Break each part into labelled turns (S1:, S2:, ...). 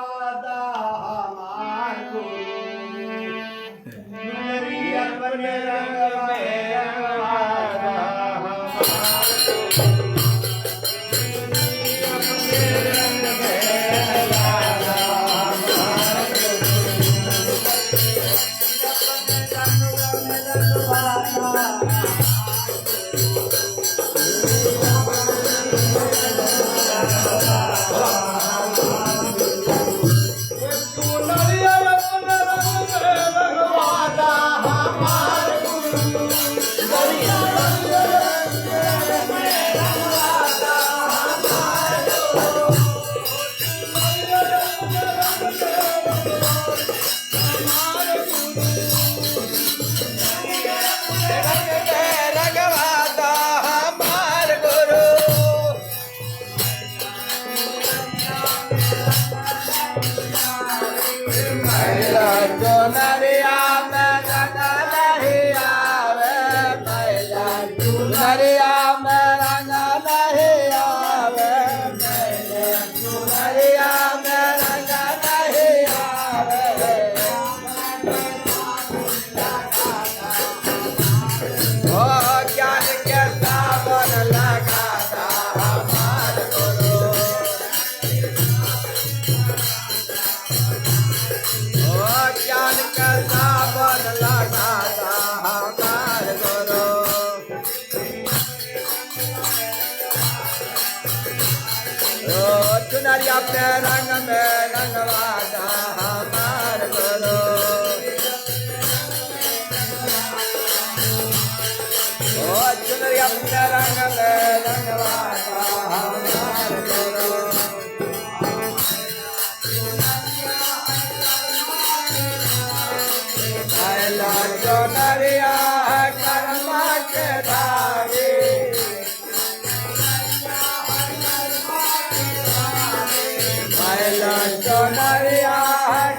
S1: रंगवादा हमार गुरु नरिया पर रंगवादा हमार चुनरी अपने रंग में रंगवादा हमार गुरु ओ चुनरी अपने रंग में रंगवादा हमार गुरु पहला चुनरिया कर्मा के धारी चुनरिया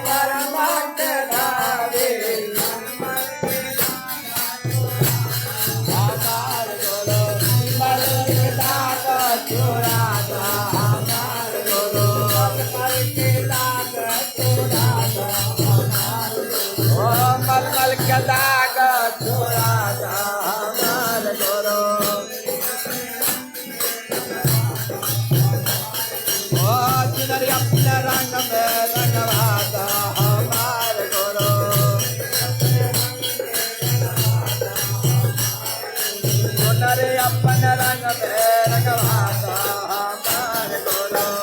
S1: कर्मा के धारी हमार गुरु मल के दाग चुराता हमार गुरु मल के दाग चुराता हमार गुरु ओ मल के दाग चुराता हमार गुरु चुनरी अपने रंग में रंगवादा हमार गुरु चुनरी अपने रंग में रंगवादा हमार गुरु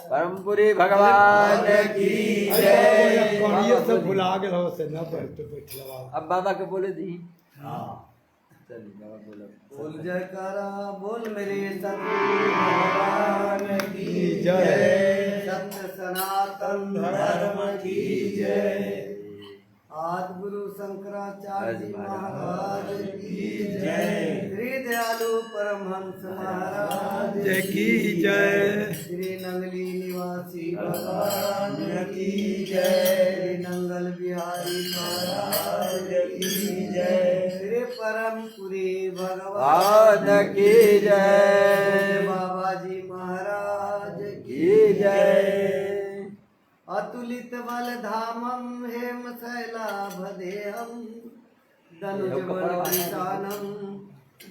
S1: परमपुरी भगवान की जय।
S2: सब भुला गए हो से ना बैठ
S1: अब बाबा के बोले दी।
S2: हाँ
S1: चलिए बाबा बोलो।
S3: बोल जयकारा बोल मेरे सतगुरु भगवान की
S2: जय।
S3: सत्य सनातन धर्म की जय। आदि गुरु शंकराचार्य जी महाराज की जय। श्री दयालु परमहंस महाराज
S2: की जय।
S3: श्री नंगली निवासी भगवान की जय। श्री नंगल बिहारी महाराज की जय। श्री परमपुरी भगवान
S1: की जय।
S3: बाबा जी महाराज
S1: की जय।
S3: अतुलित बल धामम हेम शैलाभदेहम धनुज बलविशानम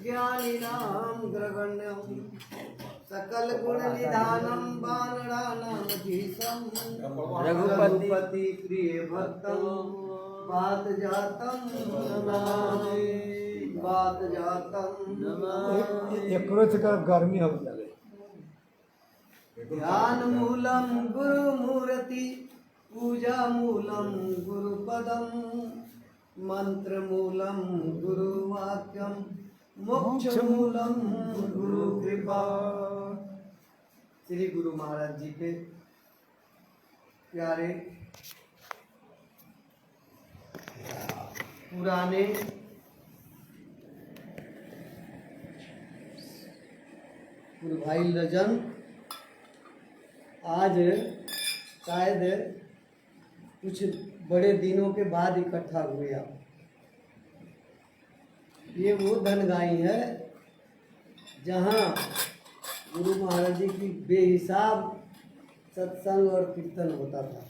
S3: ज्ञानिनाम ग्रगण्यम सकल गुण निधानम बानराणाम धीशम रघुपति प्रिय भक्तम बात जातम नमामि बात जातम नमामि।
S2: एकरो से गर्मी हो जाए।
S3: ध्यान मूलम गुरु मूर्ति पूजा मूलम गुरु पदम मंत्र मूलम गुरु वाक्यम मोक्ष मूलम गुरु कृपा। श्री गुरु महाराज जी के प्यारे पुराने गुरु भाई लजन आज शायद कुछ बड़े दिनों के बाद इकट्ठा हुए आप। ये वो धनगाई है जहाँ गुरु महाराज जी की बेहिसाब सत्संग और कीर्तन होता था।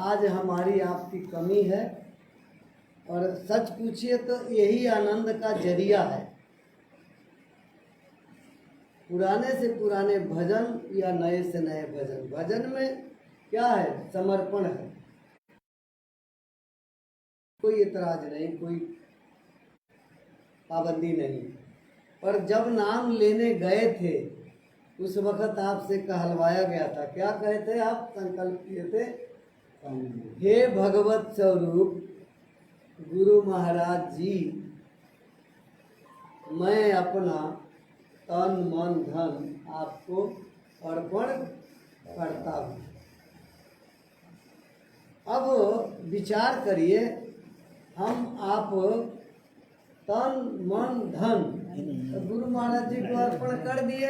S3: आज हमारी आपकी कमी है और सच पूछिए तो यही आनंद का जरिया है। पुराने से पुराने भजन या नए से नए भजन, भजन में क्या है? समर्पण है। कोई इतराज नहीं, कोई पाबंदी नहीं। पर जब नाम लेने गए थे उस वक्त आपसे कहलवाया गया था। क्या कहे थे आप? संकल्प किए थे, हे भगवत स्वरूप गुरु महाराज जी, मैं अपना तन मन धन आपको अर्पण करता हूँ। अब विचार करिए, हम आप तन मन धन गुरु महाराज जी को अर्पण कर दिए।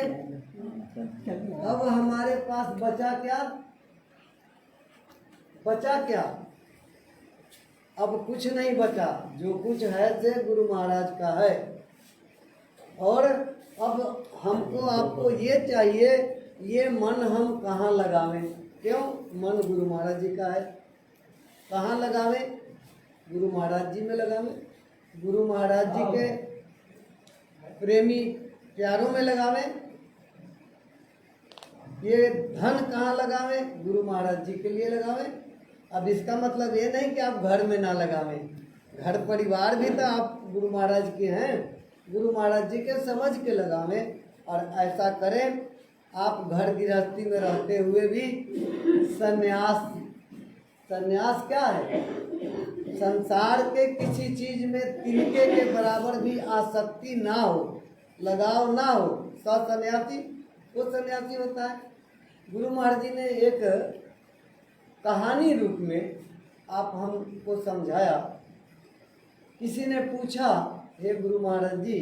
S3: अब हमारे पास बचा क्या? बचा क्या? अब कुछ नहीं बचा। जो कुछ है से गुरु महाराज का है। और अब हमको आपको ये चाहिए, ये मन हम कहाँ लगावें? क्यों? मन गुरु महाराज जी का है। कहाँ लगावें? गुरु महाराज जी में लगावें। गुरु महाराज जी के प्रेमी प्यारों में लगावें। ये धन कहाँ लगावें? गुरु महाराज जी के लिए लगावें। अब इसका मतलब ये नहीं कि आप घर में ना लगावें। घर परिवार भी तो आप गुरु महाराज के हैं। गुरु महाराज जी के समझ के लगावें। और ऐसा करें, आप घर गृहस्थी में रहते हुए भी संन्यास, संन्यास क्या है? संसार के किसी चीज में तिनके के बराबर भी आसक्ति ना हो, लगाव ना हो, सन्यासी वो सन्यासी होता है। गुरु महाराज जी ने एक कहानी रूप में आप हमको समझाया। किसी ने पूछा, हे गुरु महाराज जी,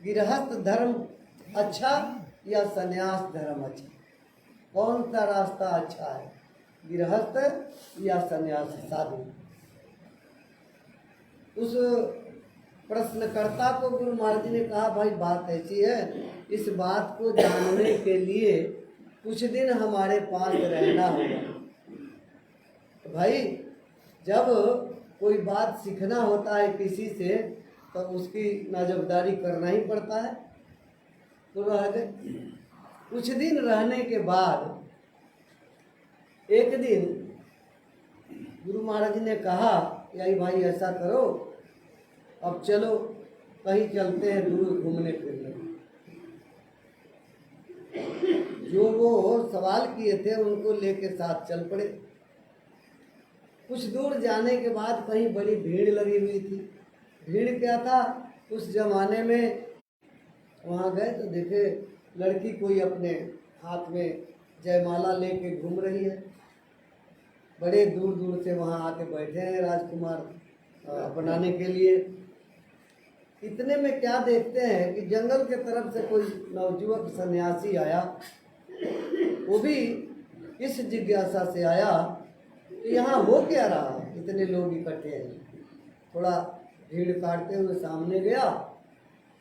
S3: गृहस्थ धर्म अच्छा या सन्यास धर्म अच्छा? कौन सा रास्ता अच्छा है, गृहस्थ या सन्यास साधु? उस प्रश्नकर्ता को गुरु महाराज जी ने कहा भाई बात ऐसी है, इस बात को जानने के लिए कुछ दिन हमारे पास रहना होगा। तो भाई जब कोई बात सीखना होता है किसी से तो उसकी नाजबदारी करना ही पड़ता है। तो रह गए। कुछ दिन रहने के बाद एक दिन गुरु महाराज जी ने कहा यही भाई ऐसा करो, अब चलो कहीं चलते हैं दूर घूमने फिरने। जो वो सवाल किए थे उनको लेके साथ चल पड़े। कुछ दूर जाने के बाद कहीं बड़ी भीड़ लगी हुई थी। भीड़ क्या था, उस जमाने में वहाँ गए तो देखे लड़की कोई अपने हाथ में जयमाला लेके घूम रही है। बड़े दूर दूर से वहाँ आके बैठे हैं राजकुमार अपनाने के लिए। इतने में क्या देखते हैं कि जंगल के तरफ से कोई नवजुवक सन्यासी आया। वो भी इस जिज्ञासा से आया कि यहाँ हो क्या रहा है, इतने लोग इकट्ठे हैं। थोड़ा भीड़ काटते हुए सामने गया।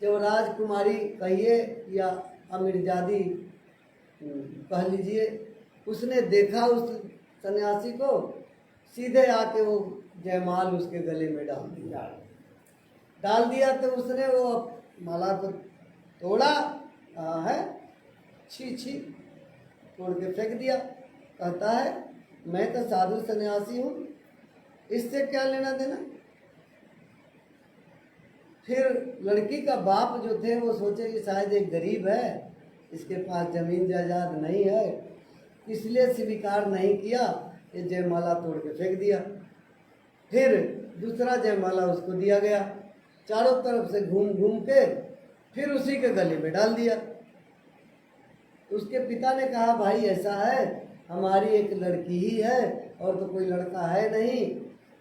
S3: जब राजकुमारी कहिए या अमीरजादी कह लीजिए, उसने देखा उस सन्यासी को, सीधे आके वो जयमाल उसके गले में डाल दिया। तो उसने वो माला को तोड़ा है, छी छी तोड़ के फेंक दिया। कहता है मैं तो साधु सन्यासी हूँ, इससे क्या लेना देना। फिर लड़की का बाप जो थे वो सोचे कि शायद एक गरीब है, इसके पास जमीन जायदाद नहीं है, इसलिए स्वीकार नहीं किया, ये जयमाला तोड़ के फेंक दिया। फिर दूसरा जयमाला उसको दिया गया, चारों तरफ से घूम घूम के फिर उसी के गले में डाल दिया। उसके पिता ने कहा भाई ऐसा है, हमारी एक लड़की ही है और तो कोई लड़का है नहीं,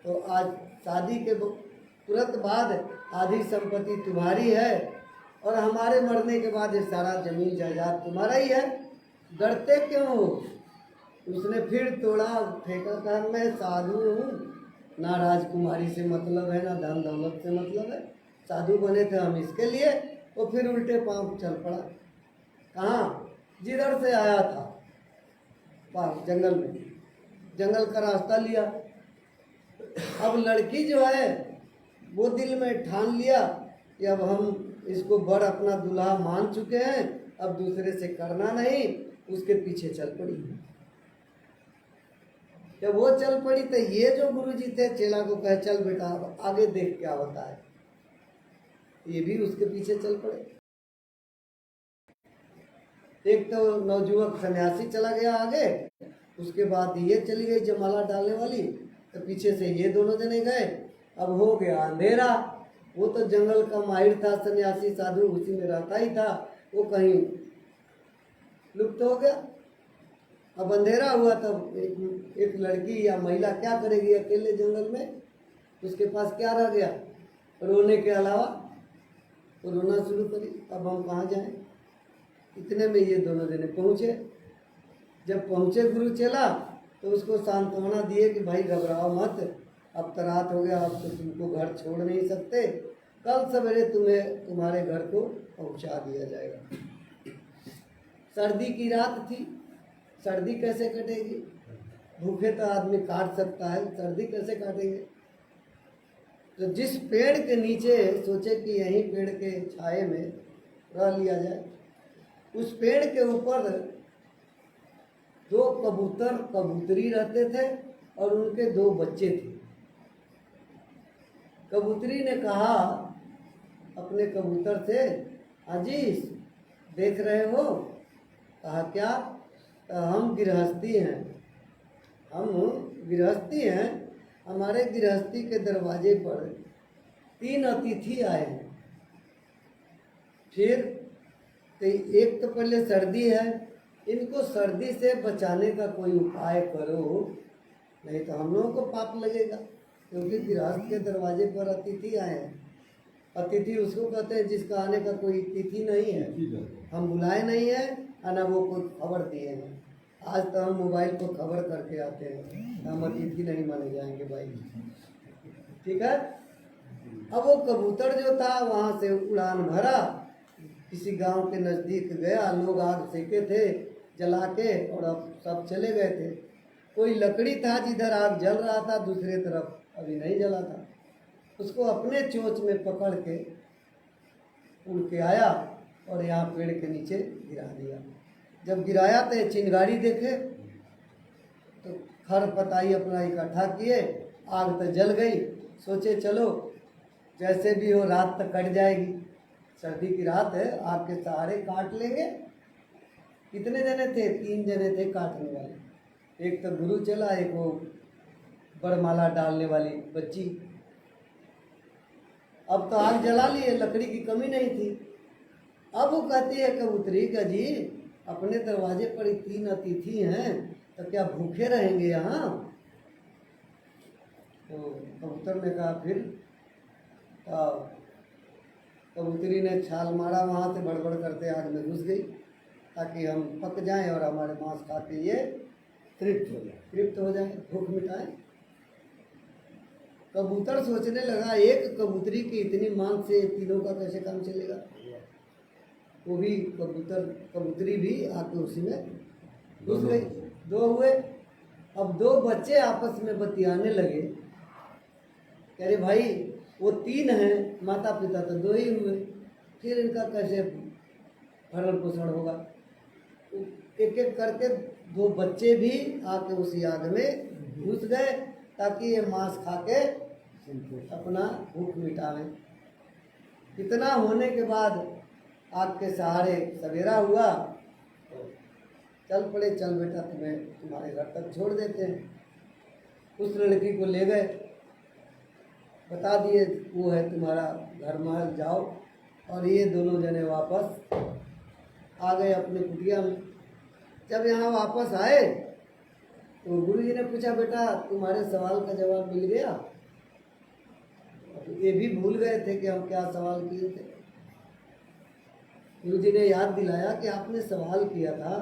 S3: तो आज शादी के तुरंत बाद आधी संपत्ति तुम्हारी है और हमारे मरने के बाद ये सारा जमीन जायदाद तुम्हारा ही है, डरते क्यों हो। उसने फिर तोड़ा फेंका, कहा मैं साधु हूँ, ना राजकुमारी से मतलब है ना धन दौलत से मतलब है, साधु बने थे हम इसके लिए। वो फिर उल्टे पांव चल पड़ा। कहाँ, जिधर से आया था जंगल में, जंगल का रास्ता लिया। अब लड़की जो है वो दिल में ठान लिया कि अब हम इसको बड़ अपना दूल्हा मान चुके हैं, अब दूसरे से करना नहीं, उसके पीछे चल पड़ी। जब वो चल पड़ी तो ये जो गुरुजी थे चेला को कहे चल बेटा अब आगे देख क्या होता है, ये भी उसके पीछे चल पड़े। एक तो नवजुवक सन्यासी चला गया आगे, उसके बाद ये चली गई जयमाला डालने वाली, तो पीछे से ये दोनों जने गए। अब हो गया अंधेरा। वो तो जंगल का माहिर था सन्यासी साधु, उसी में रहता ही था, वो कहीं लुप्त हो गया। अब अंधेरा हुआ तब एक लड़की या महिला क्या करेगी अकेले जंगल में, उसके पास क्या रह गया रोने के अलावा। वो रोना शुरू करी, अब हम कहाँ जाएं। इतने में ये दोनों जने पहुँचे। जब पहुँचे गुरु चेला तो उसको सांत्वना दिए कि भाई घबराओ मत, अब तो रात हो गया, अब तो तुमको घर छोड़ नहीं सकते, कल सवेरे तुम्हारे घर को पहुँचा दिया जाएगा। सर्दी की रात थी, सर्दी कैसे कटेगी, भूखे तो आदमी काट सकता है, सर्दी कैसे काटेंगे। तो जिस पेड़ के नीचे सोचे कि यहीं पेड़ के छाए में रह लिया जाए, उस पेड़ के ऊपर दो कबूतर कबूतरी रहते थे और उनके दो बच्चे थे। कबूतरी ने कहा अपने कबूतर से, अजीज देख रहे हो। कहा क्या। हम गृहस्थी हैं, हम गृहस्थी हैं, हमारे गृहस्थी के दरवाजे पर 3 अतिथि आए हैं। फिर तो एक तो पहले सर्दी है, इनको सर्दी से बचाने का कोई उपाय करो, नहीं तो हम लोगों को पाप लगेगा, क्योंकि गृहस्थ के दरवाजे पर अतिथि आए हैं। अतिथि उसको कहते हैं जिसका आने का कोई तिथि नहीं है, हम बुलाए नहीं है और न वो कोई खबर दिए हैं। आज तो हम मोबाइल को खबर करके आते हैं, हम अतिथि नहीं माने जाएंगे भाई, ठीक है। अब वो कबूतर जो था वहां से उड़ान भरा, किसी गांव के नजदीक गया, लोग आग सेके थे जला के और अब सब चले गए थे। कोई लकड़ी था जिधर आग जल रहा था, दूसरे तरफ अभी नहीं जला था, उसको अपने चोंच में पकड़ के उड़ के आया और यहाँ पेड़ के नीचे गिरा दिया। जब गिराया तो ये चिंगारी देखे तो खरपताई अपना इकट्ठा किए, आग तो जल गई। सोचे चलो जैसे भी हो रात तक कट जाएगी, सर्दी की रात है, आग के सहारे काट लेंगे। कितने जने थे? 3 जने थे काटने वाले। एक तो गुरु चला, एक वो बरमाला डालने वाली बच्ची। अब तो आग जला लिए, लकड़ी की कमी नहीं थी। अब वो कहती है कबूतरी का जी अपने दरवाजे पर 3 अतिथि हैं, तो क्या भूखे रहेंगे यहाँ? तो कबूतर ने कहा फिर? कबूतरी ने छाल मारा, वहाँ से बड़बड़ करते आग में घुस गई ताकि हम पक जाएं और हमारे मांस खा के ये तृप्त हो जाए, भूख मिटाएं। कबूतर सोचने लगा एक कबूतरी की इतनी मांग से तीनों का कैसे काम चलेगा। वो भी कबूतरी भी आके उसी में घुस गई। 2 हुए। अब 2 बच्चे आपस में बतियाने लगे, कह रहे भाई वो 3 हैं, माता पिता तो 2 ही हुए, फिर इनका कैसे भरण पोषण होगा। एक एक करके 2 बच्चे भी आके उसी आग में घुस गए ताकि ये मांस खा के अपना भूख मिटावें। इतना होने के बाद आग के सहारे सवेरा हुआ, चल पड़े, चल बेटा तुम्हें तुम्हारे घर तक छोड़ देते हैं। उस लड़की को ले गए, बता दिए वो है तुम्हारा घर महल, जाओ। और ये दोनों जने वापस आ गए अपने कुटिया में। जब यहाँ वापस आए तो गुरु जी ने पूछा बेटा तुम्हारे सवाल का जवाब मिल गया? ये भी भूल गए थे कि हम क्या सवाल किए थे। गुरु जी ने याद दिलाया कि आपने सवाल किया था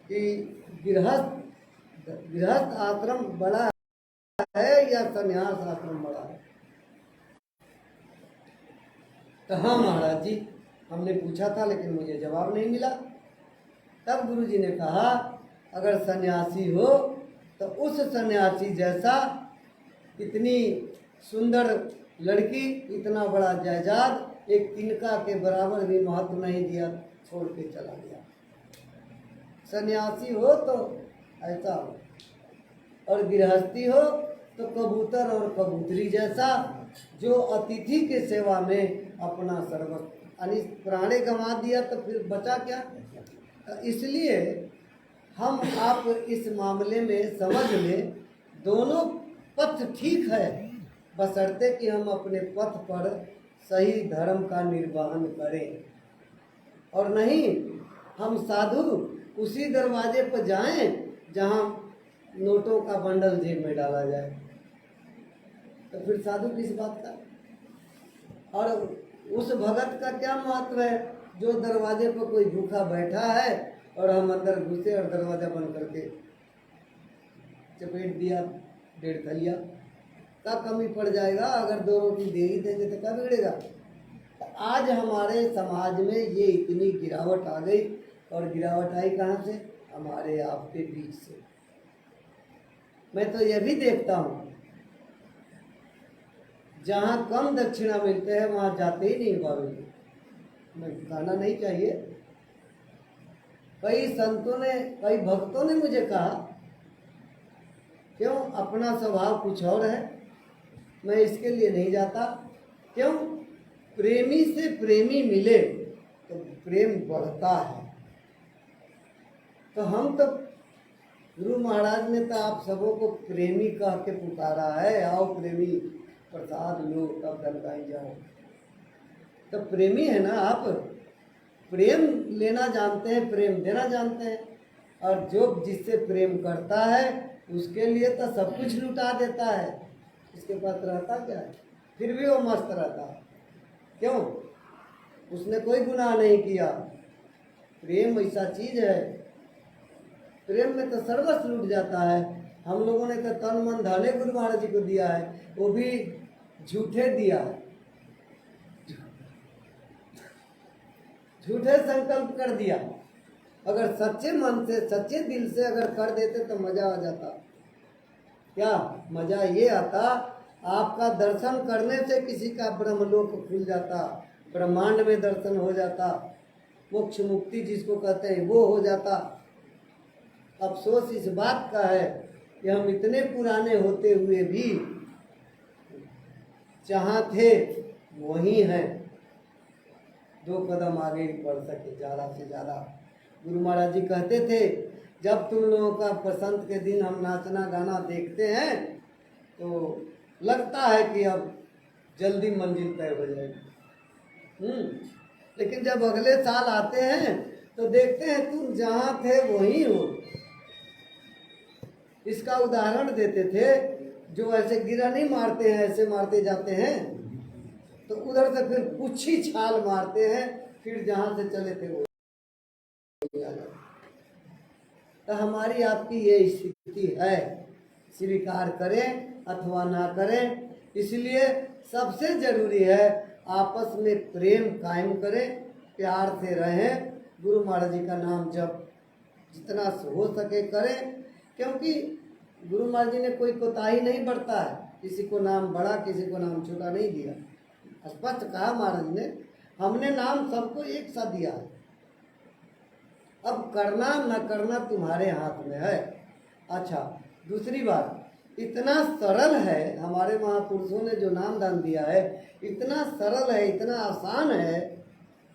S3: कि गृहस्थ आश्रम बड़ा है या संन्यास आश्रम बड़ा है? तो हाँ महाराज जी हमने पूछा था लेकिन मुझे जवाब नहीं मिला। तब गुरु जी ने कहा अगर सन्यासी हो तो उस सन्यासी जैसा इतनी सुंदर लड़की, इतना बड़ा जायदाद, एक तिनका के बराबर भी महत्व नहीं दिया, छोड़ के चला गया। सन्यासी हो तो ऐसा हो, और गृहस्थी हो तो कबूतर और कबूतरी जैसा जो अतिथि के सेवा में अपना सर्वस्व यानी प्राणे गंवा दिया तो फिर बचा क्या। इसलिए हम आप इस मामले में समझ लें दोनों पथ ठीक है, बशर्ते कि हम अपने पथ पर सही धर्म का निर्वहन करें। और नहीं हम साधु उसी दरवाजे पर जाएं जहां नोटों का बंडल जेब में डाला जाए, तो फिर साधु किस बात का। और उस भगत का क्या महत्व है जो दरवाजे पर कोई भूखा बैठा है और हम अंदर घुसे और दरवाजा बंद करके चपेट दिया 1.5 थलिया, क्या कमी पड़ जाएगा। अगर 2 रोटी दे ही देंगे तो क्या बिगड़ेगा। तो आज हमारे समाज में ये इतनी गिरावट आ गई, और गिरावट आई कहाँ से? हमारे आपके बीच से। मैं तो यह भी देखता हूँ जहाँ कम दक्षिणा मिलते हैं वहाँ जाते ही नहीं पावेंगे। मैं कहना नहीं चाहिए, कई संतों ने, कई भक्तों ने मुझे कहा क्यों अपना स्वभाव कुछ और है, मैं इसके लिए नहीं जाता। क्यों? प्रेमी से प्रेमी मिले तो प्रेम बढ़ता है। तो हम तो गुरु महाराज ने तो आप सबों को प्रेमी कह के पुकारा है, आओ प्रेमी प्रसाद लो तब दलकाई जाओ। तो प्रेमी है ना आप, प्रेम लेना जानते हैं, प्रेम देना जानते हैं। और जो जिससे प्रेम करता है उसके लिए तो सब कुछ लुटा देता है, इसके पास रहता क्या है, फिर भी वो मस्त रहता है। क्यों? उसने कोई गुनाह नहीं किया। प्रेम ऐसा चीज है, प्रेम में तो सर्वस्व लूट जाता है। हम लोगों ने तो तन मन धने गुरु महाराज जी को दिया है, वो भी झूठे दिया है। झूठे संकल्प कर दिया। अगर सच्चे मन से सच्चे दिल से अगर कर देते तो मजा आ जाता। क्या मजा ये आता, आपका दर्शन करने से किसी का ब्रह्मलोक खुल जाता, ब्रह्मांड में दर्शन हो जाता, मोक्ष मुक्ति जिसको कहते हैं वो हो जाता। अफसोस इस बात का है कि हम इतने पुराने होते हुए भी जहाँ थे वहीं हैं, 2 कदम आगे ही बढ़ सके ज़्यादा से ज़्यादा। गुरु महाराज जी कहते थे, जब तुम लोगों का बसंत के दिन हम नाचना गाना देखते हैं तो लगता है कि अब जल्दी मंजिल तय हो जाएगी। लेकिन जब अगले साल आते हैं तो देखते हैं तुम जहाँ थे वहीं हो। इसका उदाहरण देते थे, जो ऐसे गिरा नहीं मारते हैं, ऐसे मारते जाते हैं तो उधर से फिर कुछ ही छाल मारते हैं, फिर जहाँ से चले थे वो आ जाते। तो हमारी आपकी ये स्थिति है, स्वीकार करें अथवा ना करें। इसलिए सबसे जरूरी है आपस में प्रेम कायम करें, प्यार से रहें, गुरु महाराज जी का नाम जब जितना हो सके करें। क्योंकि गुरु महाराज जी ने कोई कोताही नहीं बरता है, किसी को नाम बड़ा किसी को नाम छोटा नहीं दिया। स्पष्ट कहा महाराज ने, हमने नाम सबको एक सा दिया है, अब करना न करना तुम्हारे हाथ में है। अच्छा, दूसरी बात, इतना सरल है, हमारे महापुरुषों ने जो नाम दान दिया है इतना सरल है, इतना आसान है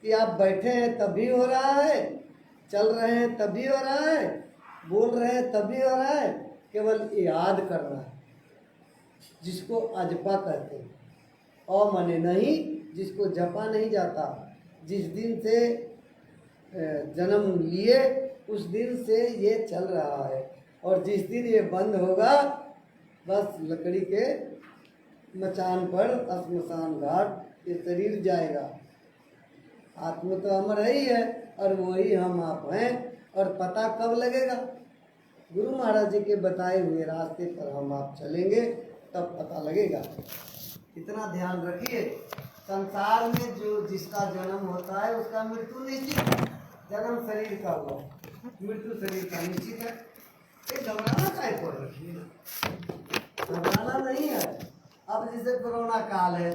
S3: कि आप बैठे हैं तब भी हो रहा है, चल रहे हैं तब भी हो रहा है, बोल रहे हैं तब भी हो रहा है, केवल याद करना है, जिसको अजपा कहते हैं। और मने नहीं, जिसको जपा नहीं जाता। जिस दिन से जन्म लिए उस दिन से ये चल रहा है, और जिस दिन ये बंद होगा बस लकड़ी के मचान पर श्मशान घाट ये शरीर जाएगा। आत्मा तो अमर है ही है, और वही हम आप हैं। और पता कब लगेगा? गुरु महाराज जी के बताए हुए रास्ते पर हम आप चलेंगे तब पता लगेगा। इतना ध्यान रखिए, संसार में जो जिसका जन्म होता है उसका मृत्यु निश्चित है। जन्म शरीर का हुआ, मृत्यु शरीर का निश्चित है। ये घबराना काहे को रखिए, घबराना नहीं है। अब जैसे कोरोना काल है,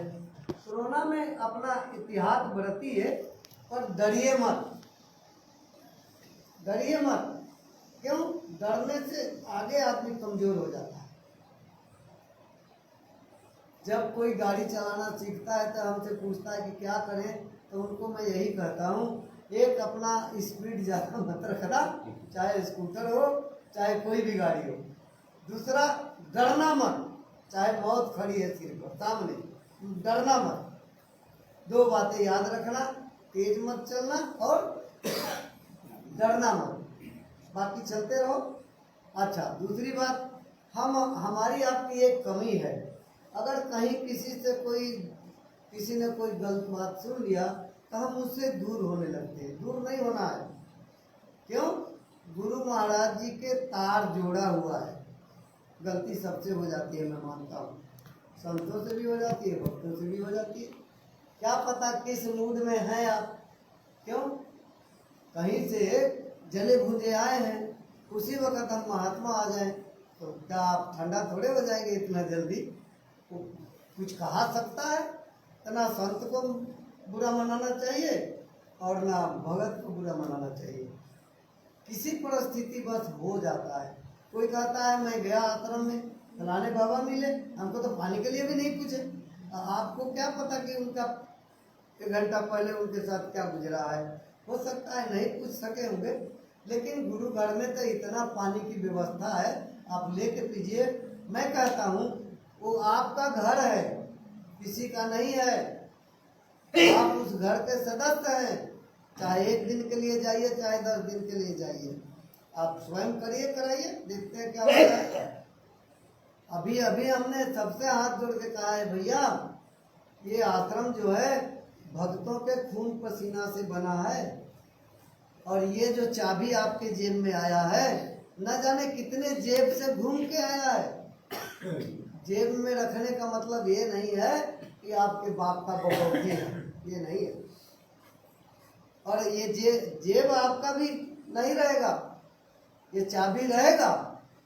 S3: कोरोना में अपना इतिहास बरतिए, पर डरिए मत, डरिए मत। क्यों? डरने से आगे आदमी कमजोर हो जाता है। जब कोई गाड़ी चलाना सीखता है तो हमसे पूछता है कि क्या करें, तो उनको मैं यही कहता हूँ, एक अपना स्पीड ज़्यादा मत रखना, चाहे स्कूटर हो चाहे कोई भी गाड़ी हो। दूसरा, डरना मत, चाहे मौत खड़ी है सिर पर सामने, डरना मत। 2 बातें याद रखना, तेज मत चलना और डरना मत, बाकी चलते रहो। अच्छा, दूसरी बात, हमारी आपकी एक कमी है, अगर कहीं किसी ने कोई गलत बात सुन लिया तो हम उससे दूर होने लगते हैं। दूर नहीं होना है। क्यों? गुरु महाराज जी के तार जोड़ा हुआ है। गलती सबसे हो जाती है, मैं मानता हूँ, संतों से भी हो जाती है, भक्तों से भी हो जाती है। क्या पता किस मूड में हैं आप, क्यों? कहीं से जले भूंजे आए हैं, उसी वक्त हम महात्मा आ जाएं तो क्या आप ठंडा थोड़े हो जाएंगे इतना जल्दी? कुछ कहा सकता है? तो ना संत को बुरा मनाना चाहिए और ना भगत को बुरा मनाना चाहिए। किसी परिस्थिति बस हो जाता है। कोई कहता है मैं गया आश्रम में, फलाने बाबा मिले, हमको तो पानी के लिए भी नहीं पूछे। आपको क्या पता कि उनका 1 घंटा पहले उनके साथ क्या गुजरा है? हो सकता है नहीं पूछ सके होंगे, लेकिन गुरु घर में तो इतना पानी की व्यवस्था है, आप लेके पीजिए। मैं कहता हूँ वो आपका घर है, किसी का नहीं है। आप उस घर के सदस्य हैं, चाहे 1 दिन के लिए जाइए चाहे 10 दिन के लिए जाइए, आप स्वयं करिए, कराइए, देखते हैं क्या होता है। अभी अभी हमने सबसे हाथ जोड़ के कहा है, भैया ये आश्रम जो है भक्तों के खून पसीना से बना है, और ये जो चाबी आपके जेब में आया है, न जाने कितने जेब से घूम के आया है। जेब में रखने का मतलब ये नहीं है कि आपके बाप का बकौती है, ये नहीं है। और ये जेब आपका भी नहीं रहेगा, ये चाबी रहेगा,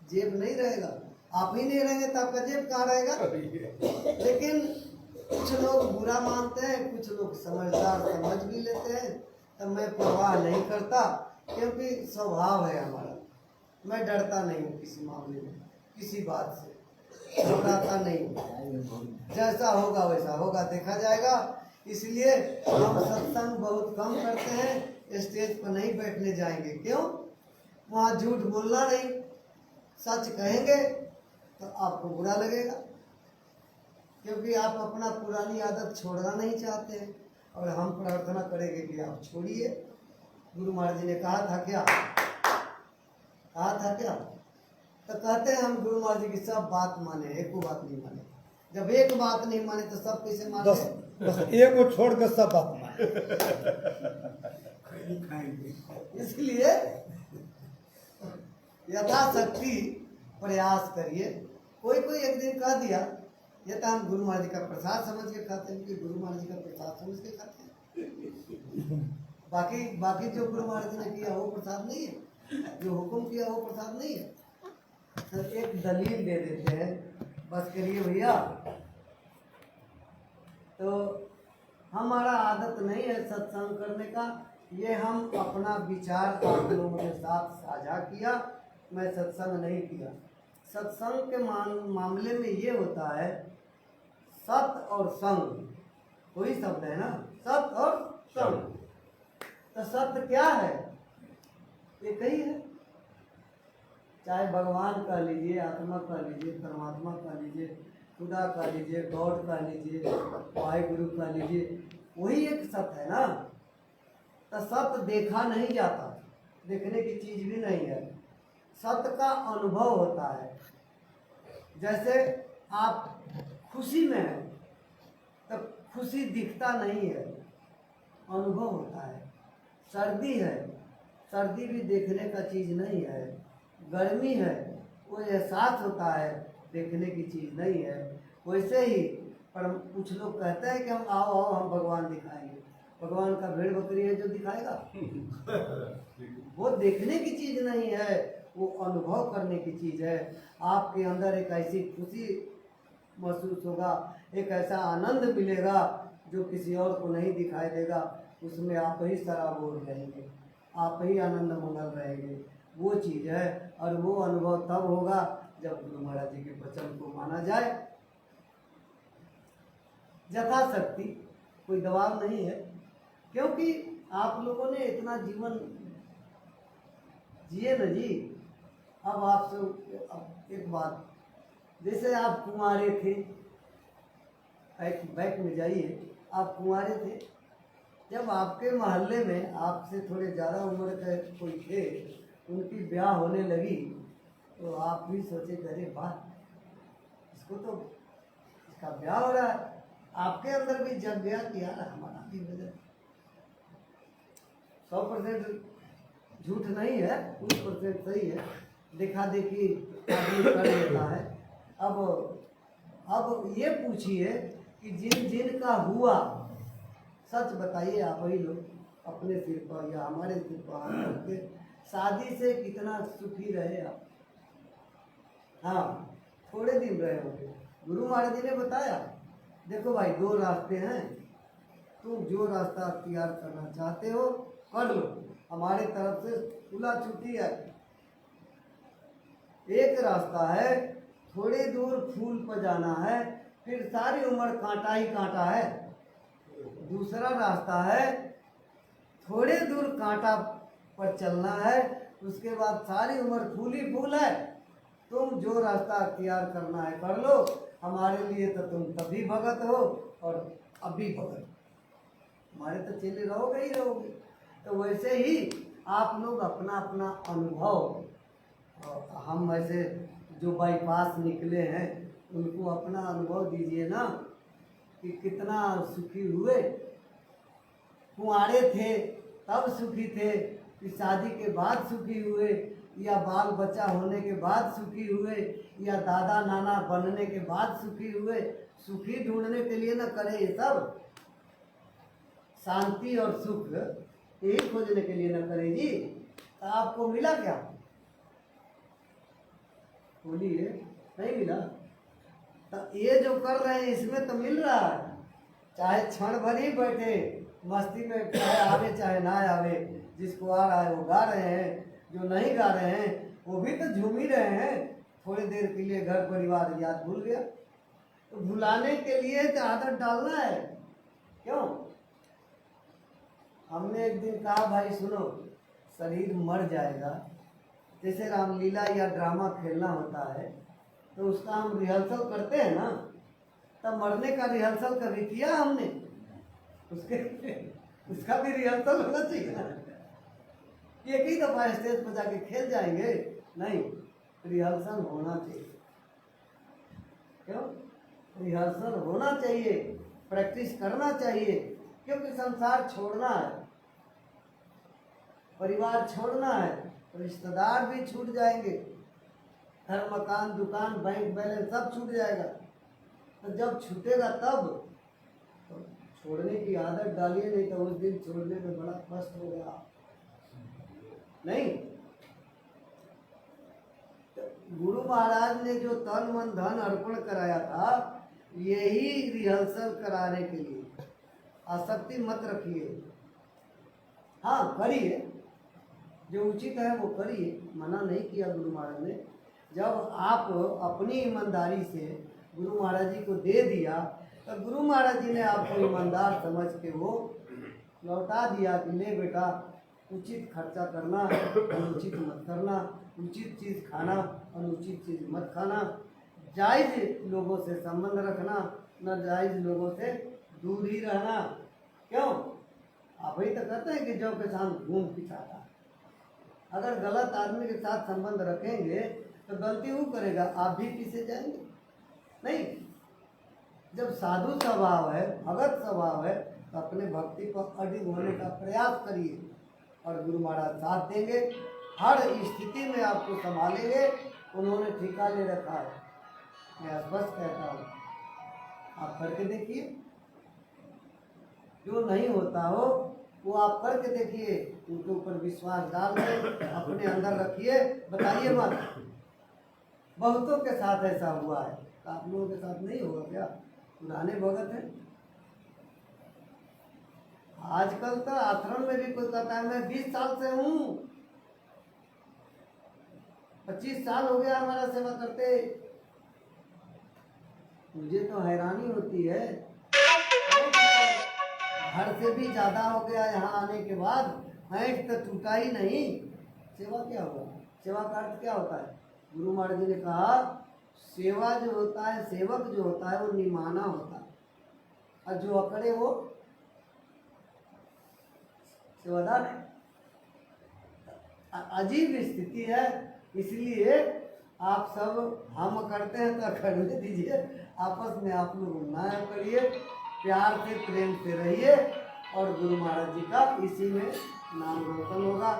S3: जेब नहीं रहेगा। आप ही नहीं रहेंगे तो आपका जेब कहाँ रहेगा। लेकिन कुछ लोग बुरा मानते हैं, कुछ लोग समझदार समझ भी लेते हैं, तो मैं परवाह नहीं करता, क्योंकि स्वभाव है हमारा। मैं डरता नहीं हूँ किसी मामले में, किसी बात से घबराता नहीं हूँ। जैसा होगा वैसा होगा, देखा जाएगा। इसलिए हम सत्संग बहुत कम करते हैं, स्टेज पर नहीं बैठने जाएंगे। क्यों? वहाँ झूठ बोलना नहीं, सच कहेंगे तो आपको बुरा लगेगा, क्योंकि आप अपना पुरानी आदत छोड़ना नहीं चाहते हैं। और हम प्रार्थना करेंगे कि आप छोड़िए। गुरु महाराज जी ने कहा था क्या? तो कहते हैं हम गुरु महाराज जी की सब बात माने, एक बात नहीं माने। जब एक बात नहीं माने तो सब कैसे माने?
S2: बस एक को छोड़ कर सब बात माने।
S3: इसलिए यथाशक्ति प्रयास करिए। कोई एक दिन कह दिया, ये तो हम गुरु महाराज जी का प्रसाद समझ के खाते हैं, कि गुरु महाराज जी का प्रसाद समझ के खाते हैं। बाकी जो गुरु महाराज जी ने किया वो प्रसाद नहीं है, जो हुक्म किया वो प्रसाद नहीं है। तो एक दलील दे देते हैं, बस करिए भैया। तो हमारा आदत नहीं है सत्संग करने का, ये हम अपना विचार आप लोगों के साथ साझा किया। मैं सत्संग नहीं किया। सत्संग के मामले में ये होता है, सत और संग, कोई शब्द है ना, सत और संग। तो सत्य क्या है? एक ही है। चाहे भगवान कह लीजिए, आत्मा कह लीजिए, परमात्मा कह लीजिए, खुदा कह लीजिए, गॉड कह लीजिए, वाहिगुरु कह लीजिए, वही एक सत्य है ना। तो सत्य देखा नहीं जाता, देखने की चीज भी नहीं है। सत्य का अनुभव होता है। जैसे आप खुशी में हैं, तब खुशी दिखता नहीं है, अनुभव होता है। सर्दी है, सर्दी भी देखने का चीज नहीं है। गर्मी है, वो एहसास होता है, देखने की चीज नहीं है। वैसे ही पर कुछ लोग कहते हैं कि हम आओ हम भगवान दिखाएंगे। भगवान का भेड़ बकरी है जो दिखाएगा? वो देखने की चीज नहीं है, वो अनुभव करने की चीज है। आपके अंदर एक ऐसी खुशी महसूस होगा, एक ऐसा आनंद मिलेगा जो किसी और को नहीं दिखाई देगा। उसमें आप ही सराबोर रहेंगे, आप ही आनंद मंगल रहेंगे, वो चीज़ है। और वो अनुभव तब होगा जब गुरु महाराज जी के वचन को माना जाए। यथाशक्ति, कोई दबाव नहीं है, क्योंकि आप लोगों ने इतना जीवन जिए न जी। अब आपसे एक बात, जैसे आप कुंवारे थे, बैक में जाइए, आप कुंवारे थे, जब आपके मोहल्ले में आपसे थोड़े ज़्यादा उम्र के कोई थे, उनकी ब्याह होने लगी, तो आप भी सोचे अरे वाह, इसको तो इसका ब्याह हो रहा है। आपके अंदर भी जग गया कि यार हमारा भी वजह 100% झूठ नहीं है, 20% सही है। देखा देखी आदमी कर लेता है। अब ये पूछिए कि जिन का हुआ, सच बताइए आप ही लोग अपने सिर पर या हमारे सिर पर हाथ रख के, शादी से कितना सुखी रहे आप? हाँ, थोड़े दिन रहे होंगे। गुरु महाराज जी ने बताया, देखो भाई, 2 रास्ते हैं, तुम जो रास्ता अख्तियार करना चाहते हो कर लो, हमारे तरफ से खुला छुट्टी है। एक रास्ता है, थोड़ी दूर फूल पर जाना है, फिर सारी उम्र कांटा ही कांटा है। दूसरा रास्ता है, थोड़े दूर कांटा पर चलना है, उसके बाद सारी उम्र फूल ही फूल है। तुम जो रास्ता अख्तियार करना है कर लो, हमारे लिए तो तुम तभी भगत हो और अभी भगत, हमारे तो चेले रहोगे ही रहोगे। तो वैसे ही आप लोग अपना अपना अनुभव, हम ऐसे जो बाईपास निकले हैं उनको अपना अनुभव दीजिए ना कि कितना सुखी हुए। कुंवारे थे तब सुखी थे कि शादी के बाद सुखी हुए, या बाल बच्चा होने के बाद सुखी हुए, या दादा नाना बनने के बाद सुखी हुए। सुखी ढूंढने के लिए न करे ये सब। शांति और सुख यही खोजने के लिए न करेगी तो आपको मिला क्या? बोलिए, नहीं मिला। तो ये जो कर रहे हैं इसमें तो मिल रहा है। चाहे क्षण भर ही बैठे मस्ती में, चाहे आवे चाहे ना आवे, जिसको आ रहा है वो गा रहे हैं, जो नहीं गा रहे हैं वो भी तो झूम ही रहे हैं। थोड़ी देर के लिए घर परिवार याद भूल गया, तो भुलाने के लिए तो आदत डालना है। क्यों? हमने एक दिन कहा भाई सुनो, शरीर मर जाएगा, जैसे रामलीला या ड्रामा खेलना होता है तो उसका हम रिहर्सल करते हैं ना, तब मरने का रिहर्सल कभी किया हमने? उसका भी रिहर्सल होना चाहिए ना। एक ही दफा स्टेज पर जाके खेल जाएंगे? नहीं, रिहर्सल होना चाहिए। क्यों? रिहर्सल होना चाहिए, प्रैक्टिस करना चाहिए, क्योंकि संसार छोड़ना है, परिवार छोड़ना है, रिश्तेदार भी छूट जाएंगे, घर मकान दुकान बैंक बैलेंस सब छूट जाएगा। तो जब छूटेगा तब तो छोड़ने की आदत डालिए, नहीं तो उस दिन छोड़ने में बड़ा कष्ट होगा। नहीं, तो गुरु महाराज ने जो तन मन धन अर्पण कराया था, यही रिहर्सल कराने के लिए। आसक्ति मत रखिए, हाँ करिए, जो उचित है वो करिए, मना नहीं किया गुरु महाराज ने। जब आप अपनी ईमानदारी से गुरु महाराज जी को दे दिया तो गुरु महाराज जी ने आपको ईमानदार समझ के वो लौटा दिया कि ले बेटा, उचित खर्चा करना, अनुचित मत करना, उचित चीज़ खाना, अनुचित चीज़ मत खाना, जायज़ लोगों से संबंध रखना, न जायज़ लोगों से दूर ही रहना। क्यों? आप ही तो कहते हैं कि जो के साथ घूम पिछाता। अगर गलत आदमी के साथ संबंध रखेंगे तो गलती वो करेगा, आप भी पीछे जाएंगे। नहीं, जब साधु स्वभाव है, भगत स्वभाव है, तो अपने भक्ति पर अडिग होने का प्रयास करिए और गुरु महाराज साथ देंगे, हर स्थिति में आपको संभालेंगे। उन्होंने ठिका ले रखा है, मैं स्पष्ट कहता हूँ, आप करके देखिए। जो नहीं होता हो वो आप करके देखिए, उनके ऊपर विश्वास डाल के अपने अंदर रखिए, बताइए मत। बहुतों के साथ ऐसा हुआ है, तो आप लोगों के साथ नहीं होगा क्या? पुराने भगत हैं। आजकल तो आश्रम में भी कोई कहता है मैं 20 साल से हूँ, 25 साल हो गया हमारा सेवा करते। मुझे तो हैरानी होती है, घर से भी ज्यादा हो गया यहाँ आने के बाद, हैंट तो टूटा ही नहीं। सेवा क्या हुआ? सेवा का अर्थ क्या होता है? गुरु महाराज जी ने कहा सेवा जो होता है, सेवक जो होता है वो निमाना होता है, और जो अकड़े वो सेवादार है। अजीब स्थिति है, इसलिए आप सब हम करते हैं तो करने दीजिए, आपस में आप लोग ना करिए, प्यार से प्रेम से रहिए और गुरु महाराज जी का इसी में नाम रोशन होगा,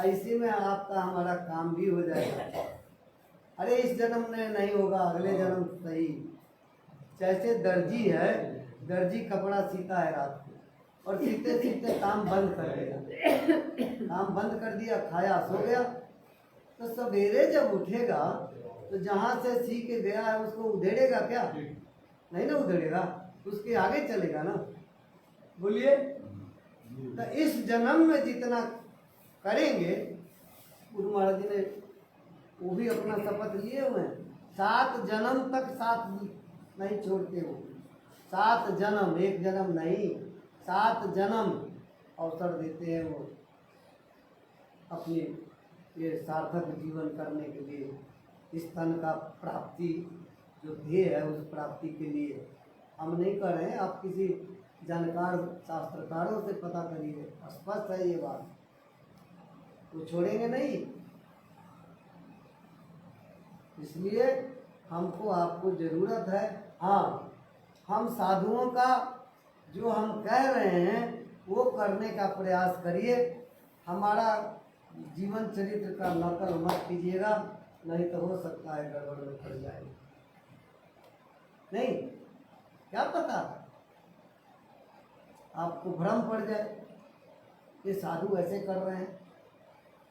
S3: इसी में आपका हमारा काम भी हो जाएगा। अरे इस जन्म में नहीं होगा, अगले जन्म सही। जैसे दर्जी है, दर्जी कपड़ा सीता है रात को और सीते सीते काम बंद कर दिया, काम बंद कर दिया, खाया सो गया, तो सवेरे जब उठेगा तो जहाँ से सी के गया है उसको उधेड़ेगा क्या? नहीं ना उधेड़ेगा, उसके आगे चलेगा ना। बोलिए, तो इस जन्म में जितना करेंगे, गुरु महाराज जी ने वो भी अपना शपथ लिए हुए हैं, 7 जन्म तक साथ नहीं छोड़ते हो। 7 जन्म, एक जन्म नहीं, 7 जन्म अवसर देते हैं वो अपनी ये सार्थक जीवन करने के लिए, इस तन का प्राप्ति जो ध्येय है उस प्राप्ति के लिए। हम नहीं कर रहे हैं, आप किसी जानकार शास्त्रकारों से पता करिए, स्पष्ट है ये बात, वो छोड़ेंगे नहीं। इसलिए हमको आपको ज़रूरत है, हाँ हम साधुओं का जो हम कह रहे हैं वो करने का प्रयास करिए। हमारा जीवन चरित्र का नकल मत कीजिएगा, नहीं तो हो सकता है गड़बड़ में पड़ जाए। नहीं, क्या पता आपको भ्रम पड़ जाए। ये साधु ऐसे कर रहे हैं,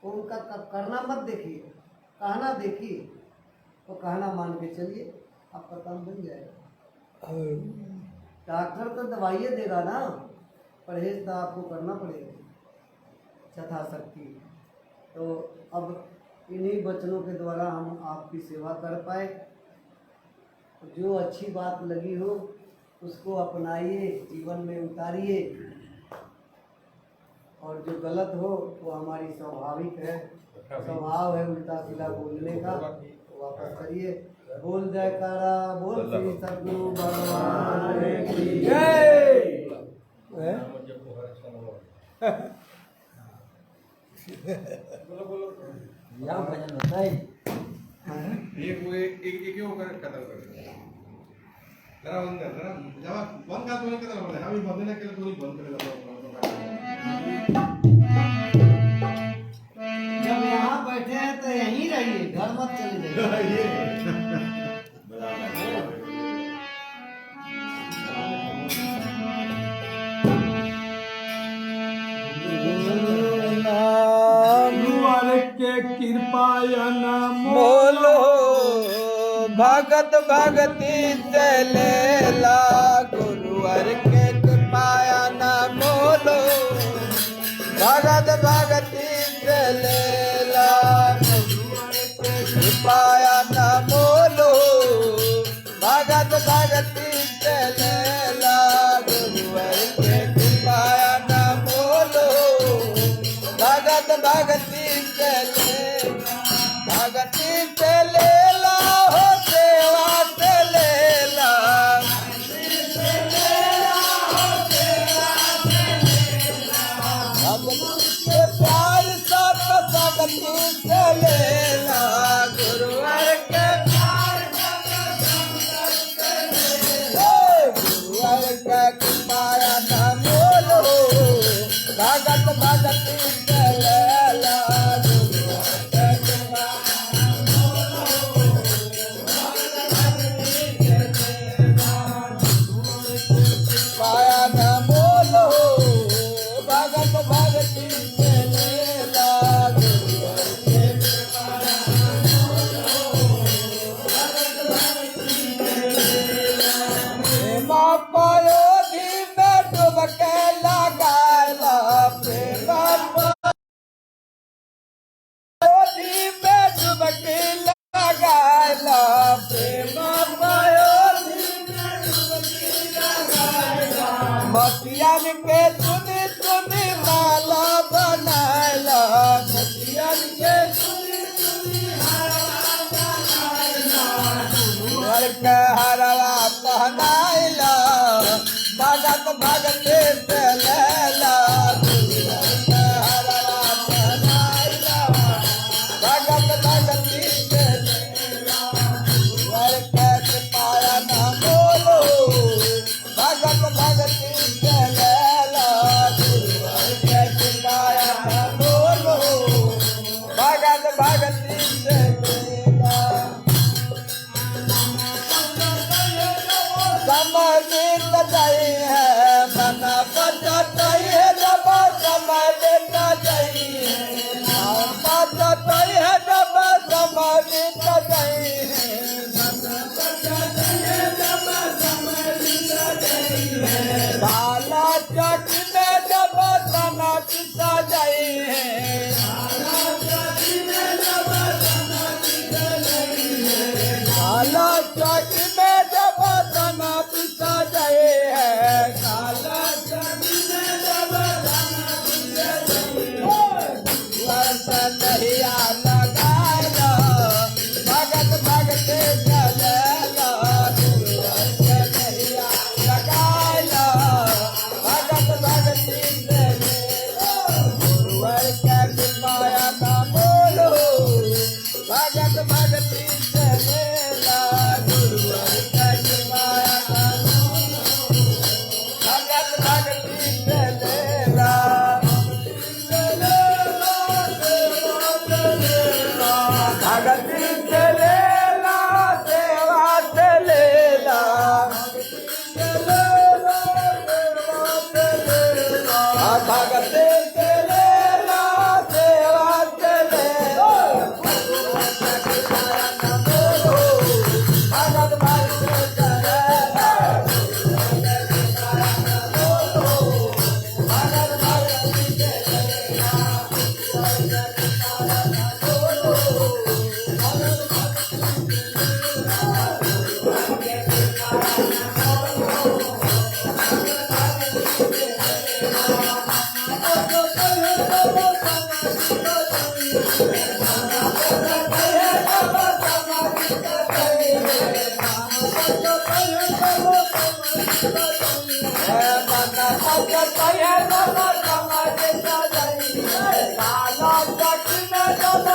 S3: तो उनका करना मत देखिए, कहना देखिए, तो कहना मान के चलिए, आपका काम बन जाएगा। डॉक्टर तो दवाइयाँ देगा ना, परहेज तो आपको करना पड़ेगा यथाशक्ति। तो अब इन्हीं वचनों के द्वारा हम आपकी सेवा कर पाए। जो अच्छी बात लगी हो उसको अपनाइए, जीवन में उतारिए, और जो गलत हो वो हमारी स्वाभाविक है, स्वभाव है उल्टा सीधा बोलने का, तो वापस करिए। बोल जयकारा, बोल श्री सद्गुरु भगवान की
S1: जय। यहाँ भजन होता है।
S4: एक होकर कदम कर जरा बंद कर जरा जब बंद का तो कदम बोले हम बंद ना केलं तो बंद कर
S3: जब यहाँ बैठे हैं तो यहीं रहिए, घर मत चले जाइए।
S2: गुरुवर के कृपाया नाम
S1: बोलो भगत भगति चलेला, गुरुवर के कृपाया न बोलो भगत भगति चलेला, गुरुवर के कृपाया न बोलो भगत भगति चलेला, गुरुवर के कृपाया न बोलो भगत भगति चलेला, भगति चलेला हो सेवा चलेला, भगति के प्यार सब भगति चलेला, गुरुवर के गुरुवर के कृपाया न बोलो भगत भगति चलेला, गुरुवर के कृपाया न बोलो भगत भगति चलेला, गुरुवर के प्रेम पायो धीमे डुबके लगाला, प्रेम धीमे डुबके लगाला, प्रेम पायो धीमे डुबके लगाला, मतियन के सुनी सुनी माला बनाला, मतियन के सुनी सुनी माला बनाला, गुरुवर के हरवा पहनाइला, भगत भगति चलेला, गुरुवर के हरवा पहनाइला, भगत भगति चलेला, गुरुवर के कृपाया न बोलो भगत भगति चलेला, गुरुवर के कृपाया न बोलो भगत भगति चलेला, समय बीत गई है मन बचत है जब समय बीत गई है, बचत है जब समय बीत गई है, मन बचत है जब समय बीत गई है, काला चक में जब तना पिता गई है, काला चक में जब तना पिता गई है, काला चक में जब तना पिता गए है, काला चक में जब तना पिता गए वर्षन नहिया लगाला, भगत भगति चलेला, वर्षन नहिया लगाला, भगत भगति चलेला, गुरुवर के कृपाया न बोलो भगत भगति चलेला, गुरुवर के कृपाया न बोलो भगत भगति चलेला, चलेला, चलेला। काला